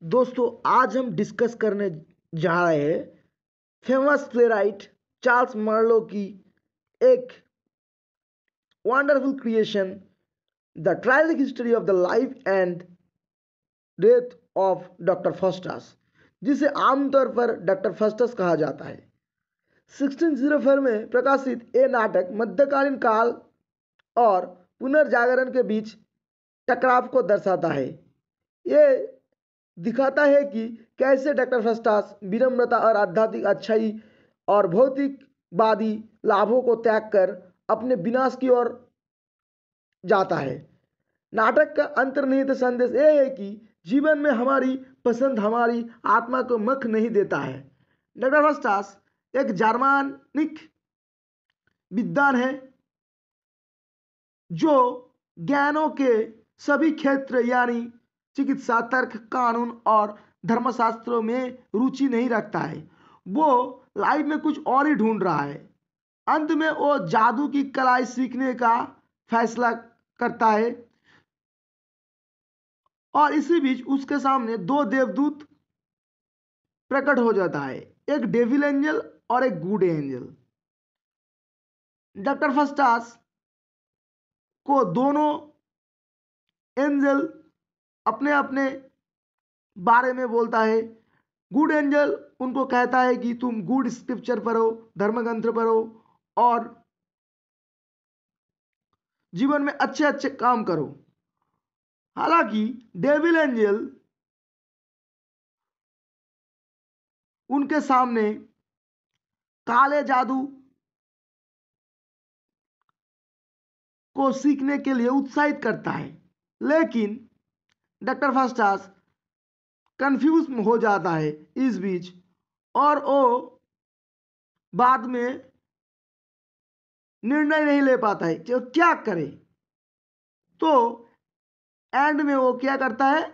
दोस्तों आज हम डिस्कस करने जा रहे हैं फेमस प्लेराइट चार्ल्स मार्लो की एक wonderful creation the tragic history of the life and death of doctor Faustus, जिसे आमतौर पर डॉक्टर फॉस्टस कहा जाता है। 1604 में प्रकाशित ये नाटक मध्यकालीन काल और पुनर्जागरण के बीच टकराव को दर्शाता है। ये दिखाता है कि कैसे डॉक्टर फॉस्टस विनम्रता और आध्यात्मिक अच्छाई और भौतिकवादी लाभों को त्याग कर अपने विनाश की ओर जाता है। नाटक का अंतर्निहित संदेश यह है कि जीवन में हमारी पसंद हमारी आत्मा को मख नहीं देता है। डॉक्टर फॉस्टस एक जर्मनिक विद्वान है जो ज्ञानों के सभी क्षेत्र यानी चिकित्सा, तर्क, कानून और धर्मशास्त्रों में रुचि नहीं रखता है। वो लाइफ में कुछ और ही ढूंढ रहा है। अंत में वो जादू की कलाई सीखने का फैसला करता है और इसी बीच उसके सामने दो देवदूत प्रकट हो जाता है, एक डेविल एंजल और एक गुड एंजल। डॉक्टर फॉस्टस को दोनों एंजल अपने अपने बारे में बोलता है। गुड एंजल उनको कहता है कि तुम गुड स्क्रिप्चर पढ़ो, धर्मग्रंथ पढ़ो और जीवन में अच्छे अच्छे काम करो। हालांकि डेविल एंजल उनके सामने काले जादू को सीखने के लिए उत्साहित करता है, लेकिन डॉक्टर फॉस्टस कंफ्यूज हो जाता है इस बीच और वो बाद में निर्णय नहीं ले पाता है कि वो क्या करे। तो एंड में वो क्या करता है,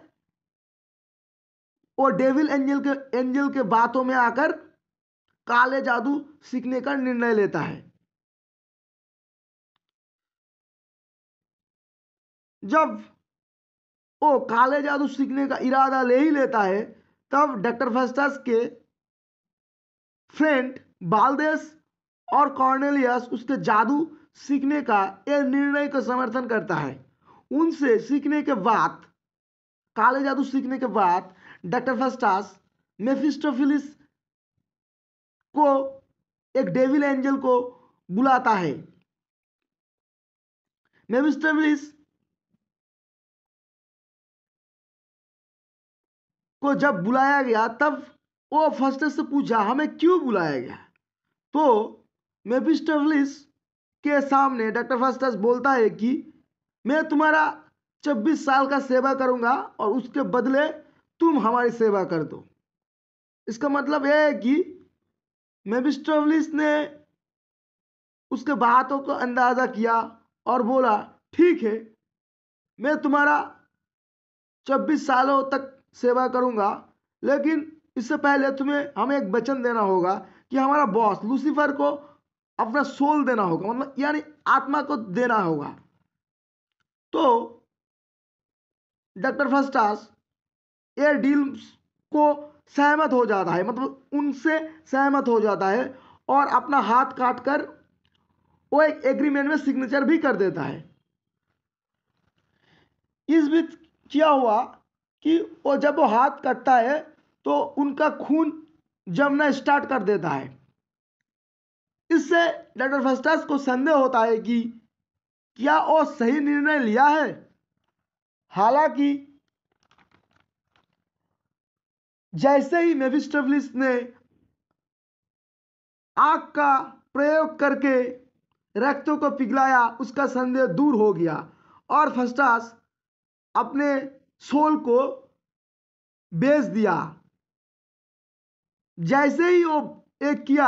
वो डेविल एंजल के बातों में आकर काले जादू सीखने का निर्णय लेता है। जब वो काले जादू सीखने का इरादा ले ही लेता है, तब डॉक्टर फॉस्टस के फ्रेंड बाल्देस और कॉर्नेलियस उसके जादू सीखने का यह निर्णय का समर्थन करता है। उनसे सीखने के बाद, काले जादू सीखने के बाद डॉक्टर फॉस्टस मेफिस्टोफिलिस को, एक डेविल एंजल को बुलाता है। मेफिस्टोफिलिस को जब बुलाया गया तब वो फॉस्टस से पूछा हमें क्यों बुलाया गया। तो मेफिस्टोफिलिस के सामने डॉक्टर फॉस्टस बोलता है कि मैं तुम्हारा 26 साल का सेवा करूंगा और उसके बदले तुम हमारी सेवा कर दो। इसका मतलब यह है कि मेफिस्टोफिलिस ने उसके बातों को अंदाजा किया और बोला ठीक है, मैं तुम्हारा 26 सालों तक सेवा करूंगा, लेकिन इससे पहले तुम्हें हमें एक वचन देना होगा कि हमारा बॉस लूसीफर को अपना सोल देना होगा, मतलब यानी आत्मा को देना होगा। तो डॉक्टर फॉस्टस ये डील को सहमत हो जाता है, मतलब उनसे सहमत हो जाता है और अपना हाथ काट कर वो एक एग्रीमेंट में सिग्नेचर भी कर देता है। इस बीच क्या हुआ कि वो जब वो हाथ कटता है तो उनका खून जमना स्टार्ट कर देता है। इससे डॉक्टर फॉस्टस को संदेह होता है कि क्या वो सही निर्णय लिया है। हालांकि जैसे ही मेफिस्टोफिलिस ने आग का प्रयोग करके रक्तों को पिघलाया, उसका संदेह दूर हो गया और फॉस्टस अपने सोल को बेच दिया। जैसे ही वो एक किया,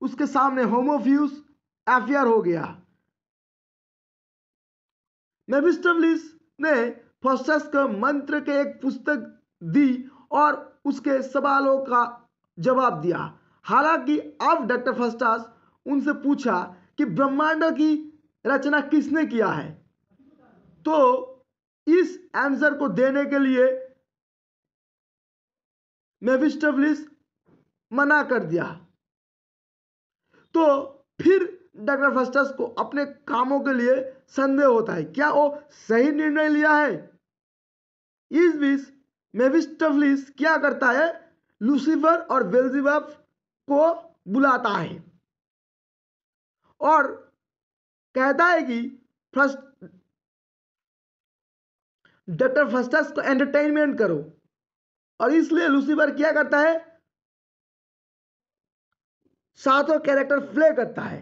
उसके सामने होमोफ्यूज अफेयर हो गया। मेफिस्टोफिलिस ने फॉस्टस को मंत्र के एक पुस्तक दी और उसके सवालों का जवाब दिया। हालांकि अब डॉक्टर फॉस्टस उनसे पूछा कि ब्रह्मांड की रचना किसने किया है। तो इस आंसर को देने के लिए मेफिस्टोफेलिस मना कर दिया। तो फिर डॉक्टर फेस्टस को अपने कामों के लिए संदेह होता है, क्या वो सही निर्णय लिया है। इस बीच मेफिस्टोफेलिस क्या करता है, लूसीफर और बेल्जेबब को बुलाता है और कहता है कि फर्स्ट डॉक्टर फेस्टस को एंटरटेनमेंट करो। और इसलिए लूसीफर क्या करता है, सातों कैरेक्टर प्ले करता है,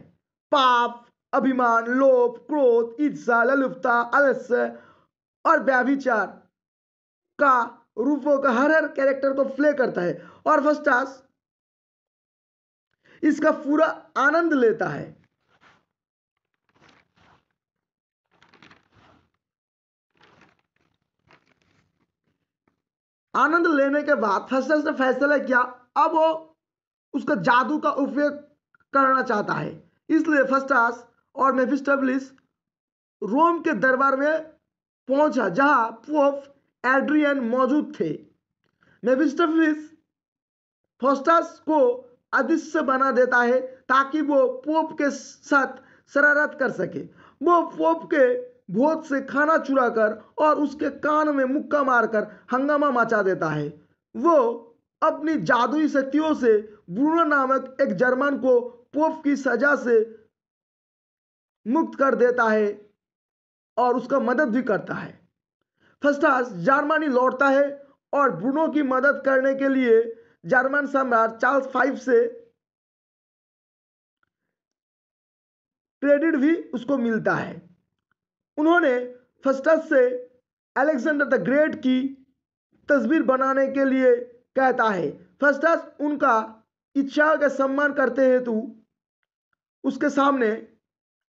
पाप, अभिमान, लोभ, क्रोध, ईर्ष्या, ललुपता, आलस्य और व्यभिचार का रूपों का हर कैरेक्टर को प्ले करता है और फेस्टस इसका पूरा आनंद लेता है। आनंद लेने के बाद फेस्टस ने फैसला किया, अब वो उसका जादू का उपयोग करना चाहता है। इसलिए फेस्टस और मेफिस्टोफेलिस रोम के दरबार में पहुंचा, जहां पोप एड्रियन मौजूद थे। मेफिस्टोफेलिस फेस्टस को अदृश्य बना देता है ताकि वो पोप के साथ शरारत कर सके। वो पोप के भोज से खाना चुराकर और उसके कान में मुक्का मारकर हंगामा मचा देता है। वो अपनी जादुई शक्तियों से ब्रूनो नामक एक जर्मन को पोप की सजा से मुक्त कर देता है और उसका मदद भी करता है। फेस्टस जर्मनी लौटता है और ब्रूनो की मदद करने के लिए जर्मन सम्राट चार्ल्स V से क्रेडिट भी उसको मिलता है। उन्होंने फेस्टस से अलेक्जेंडर द ग्रेट की तस्वीर बनाने के लिए कहता है। फेस्टस उनका इच्छा का सम्मान करते हेतु उसके सामने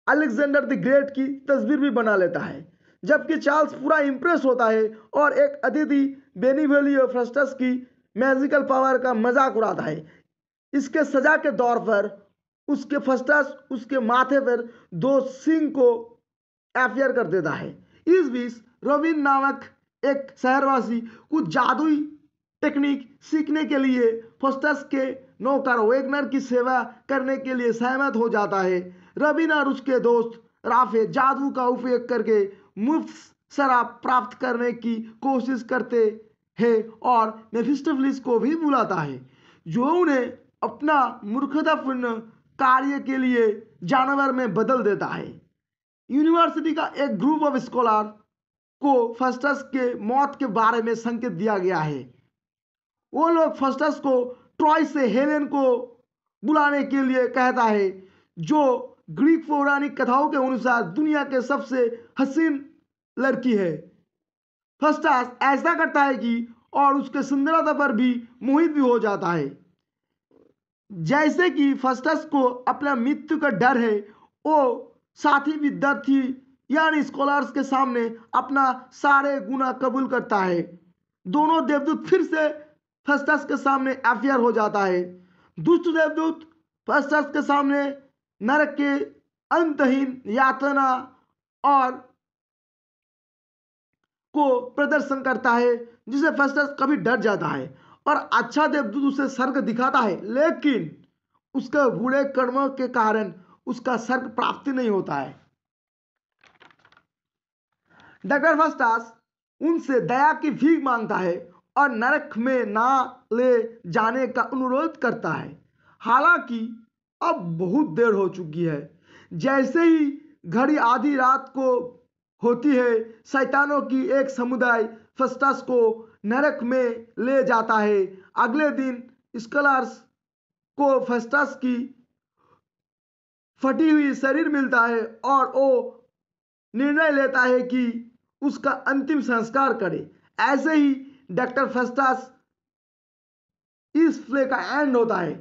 अलेक्जेंडर द ग्रेट की तस्वीर भी बना लेता है, जबकि चार्ल्स पूरा इंप्रेस होता है और एक अतिथि बेनिवोलियो फेस्टस की मैजिकल पावर का मजाक उड़ाता है। इसके सजा के दौर पर उसके फेस्टस उसके माथे पर 2 सिंह को अफेयर कर देता है। इस बीच रोबिन नामक एक शहरवासी कुछ जादुई टेक्निक सीखने के लिए फेस्टस के नौकर वेगनर की सेवा करने के लिए सहमत हो जाता है। रोबिन और उसके दोस्त राफे जादू का उपयोग करके मुफ्त शराब प्राप्त करने की कोशिश करते हैं और मेफिस्टोफेलिस को भी बुलाता है, जो उन्हें अपना मूर्खतापूर्ण कार्य के लिए जानवर में बदल देता है। यूनिवर्सिटी का एक ग्रुप ऑफ स्कॉलर को फेस्टस के मौत के बारे में संकेत दिया गया है। वो लोग फेस्टस को ट्रॉय से हेलेन को बुलाने के लिए कहता है, जो ग्रीक पौराणिक कथाओं के अनुसार दुनिया के सबसे हसीन लड़की है। फेस्टस ऐसा करता है कि और उसके सुंदरता पर भी मोहित भी हो जाता है। जैसे कि फेस्टस को अपना मृत्यु का डर है, वो साथी विद्यार्थी यानी स्कॉलर्स के सामने अपना सारे गुनाह कबूल करता है। दोनों देवदूत फिर से फेस्टस के सामने अफेयर हो जाता है। दुष्ट देवदूत फेस्टस के सामने नरक के अंतहीन यातना और को प्रदर्शन करता है, जिसे फेस्टस कभी डर जाता है। और अच्छा देवदूत उसे स्वर्ग दिखाता है, लेकिन उसके बुरे कर्मों के कारण उसका स्वर्ग प्राप्ति नहीं होता है। डॉक्टर फेस्टस उनसे दया की भीख मांगता है और नरक में ना ले जाने का अनुरोध करता है। हालांकि अब बहुत देर हो चुकी है। जैसे ही घड़ी आधी रात को होती है, शैतानों की एक समुदाय फेस्टस को नरक में ले जाता है। अगले दिन स्कॉलर्स को फेस्टस की फटी हुई शरीर मिलता है और वो निर्णय लेता है कि उसका अंतिम संस्कार करे। ऐसे ही डॉक्टर फेस्टस इस प्ले का एंड होता है।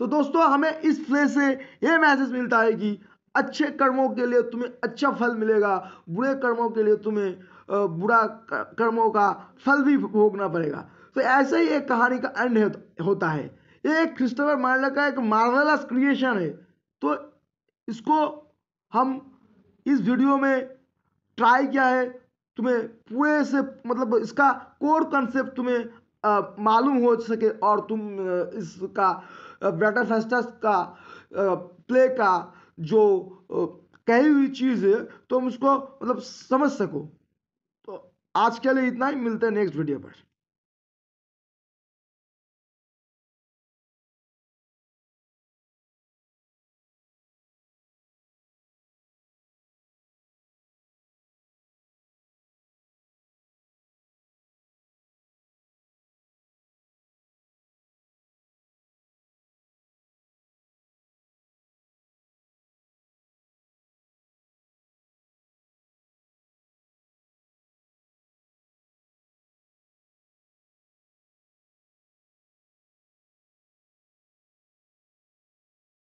तो दोस्तों, हमें इस प्ले से ये मैसेज मिलता है कि अच्छे कर्मों के लिए तुम्हें अच्छा फल मिलेगा, बुरे कर्मों के लिए तुम्हें बुरा कर्मों का फल भी भोगना पड़ेगा। तो ऐसे ही एक कहानी का एंड होता है। ये एक क्रिस्टोफर नॉलन का एक मार्वेलस क्रिएशन है। तो इसको हम इस वीडियो में ट्राई किया है, तुम्हें पूरे से मतलब इसका कोर कंसेप्ट तुम्हें मालूम हो सके और तुम इसका ब्रेटाफेस्टस का प्ले का जो कही हुई चीज़ है तुम उसको मतलब समझ सको। तो आज के लिए इतना ही, मिलते हैं नेक्स्ट वीडियो पर।